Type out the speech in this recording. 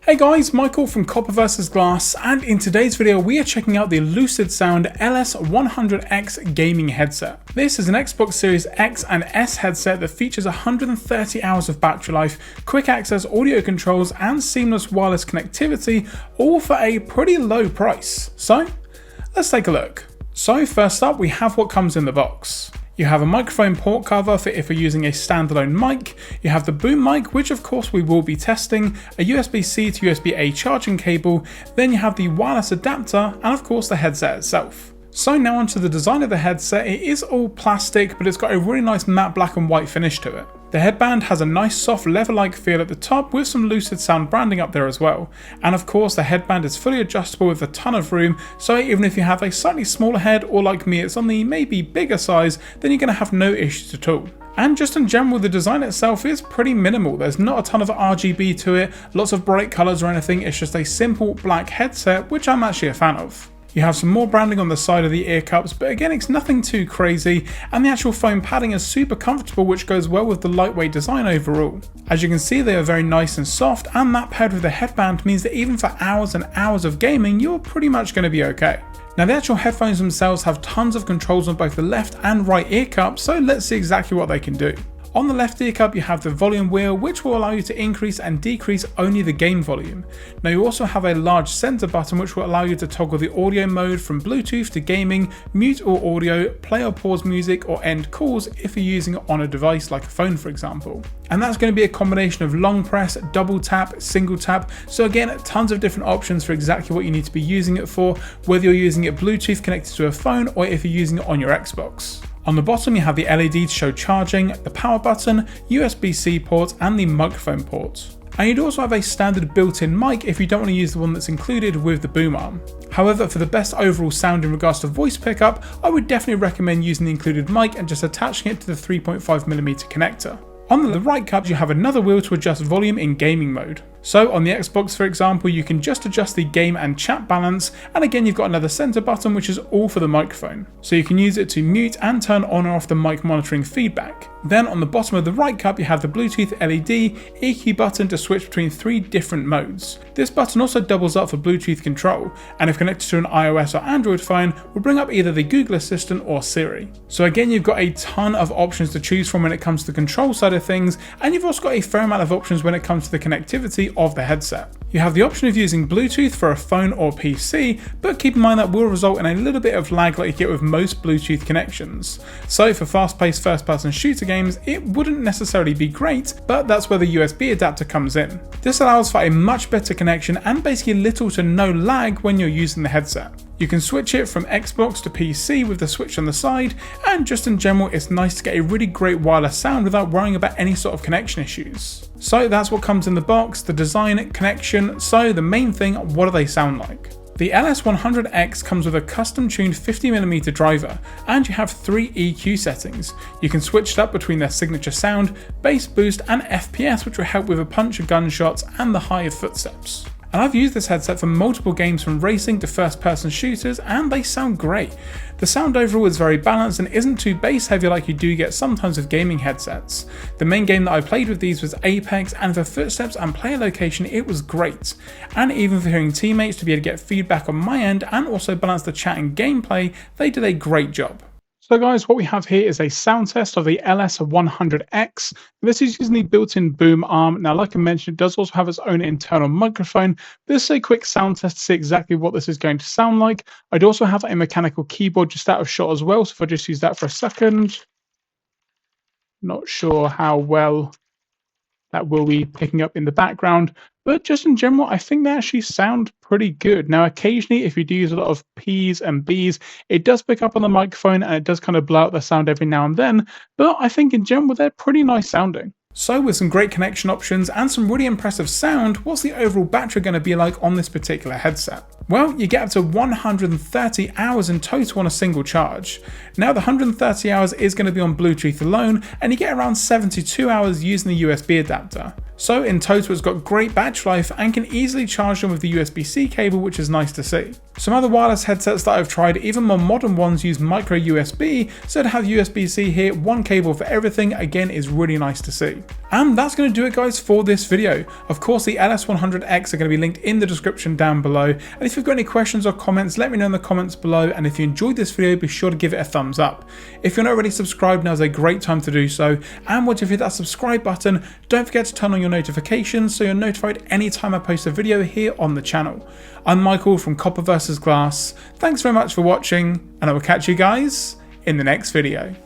Hey guys, Michael from Copper vs Glass, and in today's video we are checking out the Lucid Sound LS100X gaming headset. This is an Xbox Series X and S headset that features 130 hours of battery life, quick access audio controls and seamless wireless connectivity, all for a pretty low price. So let's take a look. So first up we have what comes in the box. You have a microphone port cover for if you're using a standalone mic, you have the boom mic, which of course we will be testing, a USB-C to USB-A charging cable, then you have the wireless adapter, and of course the headset itself. So now onto the design of the headset. It is all plastic, but it's got a really nice matte black and white finish to it. The headband has a nice soft leather-like feel at the top with some Lucid Sound branding up there as well. And of course the headband is fully adjustable with a ton of room, so even if you have a slightly smaller head or like me it's on the maybe bigger size, then you're going to have no issues at all. And just in general, the design itself is pretty minimal. There's not a ton of RGB to it, lots of bright colours or anything, it's just a simple black headset, which I'm actually a fan of. You have some more branding on the side of the ear cups, but again it's nothing too crazy, and the actual foam padding is super comfortable, which goes well with the lightweight design overall. As you can see, they are very nice and soft, and that paired with the headband means that even for hours and hours of gaming you're pretty much going to be okay. Now the actual headphones themselves have tons of controls on both the left and right ear cups, so let's see exactly what they can do. On the left ear cup you have the volume wheel, which will allow you to increase and decrease only the game volume. Now you also have a large center button which will allow you to toggle the audio mode from Bluetooth to gaming, mute or audio, play or pause music or end calls if you're using it on a device like a phone for example. And that's going to be a combination of long press, double tap, single tap, so again tons of different options for exactly what you need to be using it for, whether you're using it Bluetooth connected to a phone or if you're using it on your Xbox. On the bottom you have the LED to show charging, the power button, USB-C port and the microphone port. And you'd also have a standard built-in mic if you don't want to use the one that's included with the boom arm. However, for the best overall sound in regards to voice pickup, I would definitely recommend using the included mic and just attaching it to the 3.5mm connector. On the right cup you have another wheel to adjust volume in gaming mode. So on the Xbox for example you can just adjust the game and chat balance, and again you've got another center button which is all for the microphone. So you can use it to mute and turn on or off the mic monitoring feedback. Then on the bottom of the right cup you have the Bluetooth LED EQ button to switch between 3 different modes. This button also doubles up for Bluetooth control, and if connected to an iOS or Android phone will bring up either the Google Assistant or Siri. So again you've got a ton of options to choose from when it comes to the control side of things, and you've also got a fair amount of options when it comes to the connectivity of the headset. You have the option of using Bluetooth for a phone or PC, but keep in mind that will result in a little bit of lag like you get with most Bluetooth connections. So for fast-paced first-person shooter games it wouldn't necessarily be great, but that's where the USB adapter comes in. This allows for a much better connection and basically little to no lag when you're using the headset. You can switch it from Xbox to PC with the switch on the side, and just in general it's nice to get a really great wireless sound without worrying about any sort of connection issues. So that's what comes in the box, the design, connection. So the main thing, what do they sound like? The LS100X comes with a custom tuned 50mm driver, and you have 3 EQ settings. You can switch it up between their signature sound, bass boost and FPS, which will help with a punch of gunshots and the higher footsteps. And I've used this headset for multiple games from racing to first person shooters and they sound great. The sound overall is very balanced and isn't too bass heavy like you do get sometimes with gaming headsets. The main game that I played with these was Apex, and for footsteps and player location it was great. And even for hearing teammates to be able to get feedback on my end and also balance the chat and gameplay, they did a great job. So guys, what we have here is a sound test of the LS100X. This is using the built-in boom arm. Now, like I mentioned, it does also have its own internal microphone. This is a quick sound test to see exactly what this is going to sound like. I'd also have a mechanical keyboard just out of shot as well, so if I just use that for a second. Not sure how well that will be picking up in the background, but just in general I think they actually sound pretty good. Now occasionally if you do use a lot of P's and B's it does pick up on the microphone and it does kind of blow out the sound every now and then, but I think in general they're pretty nice sounding. So with some great connection options and some really impressive sound, what's the overall battery going to be like on this particular headset? Well, you get up to 130 hours in total on a single charge. Now the 130 hours is going to be on Bluetooth alone, and you get around 72 hours using the USB adapter. So in total it's got great battery life and can easily charge them with the USB-C cable, which is nice to see. Some other wireless headsets that I've tried, even more modern ones, use micro USB, so to have USB-C here, one cable for everything, again is really nice to see. And that's going to do it, guys, for this video. Of course, the LS100X are going to be linked in the description down below. And if you've got any questions or comments, let me know in the comments below. And if you enjoyed this video, be sure to give it a thumbs up. If you're not already subscribed, now is a great time to do so. And once you've hit that subscribe button, don't forget to turn on your notifications so you're notified anytime I post a video here on the channel. I'm Michael from Copper vs Glass. Thanks very much for watching, and I will catch you guys in the next video.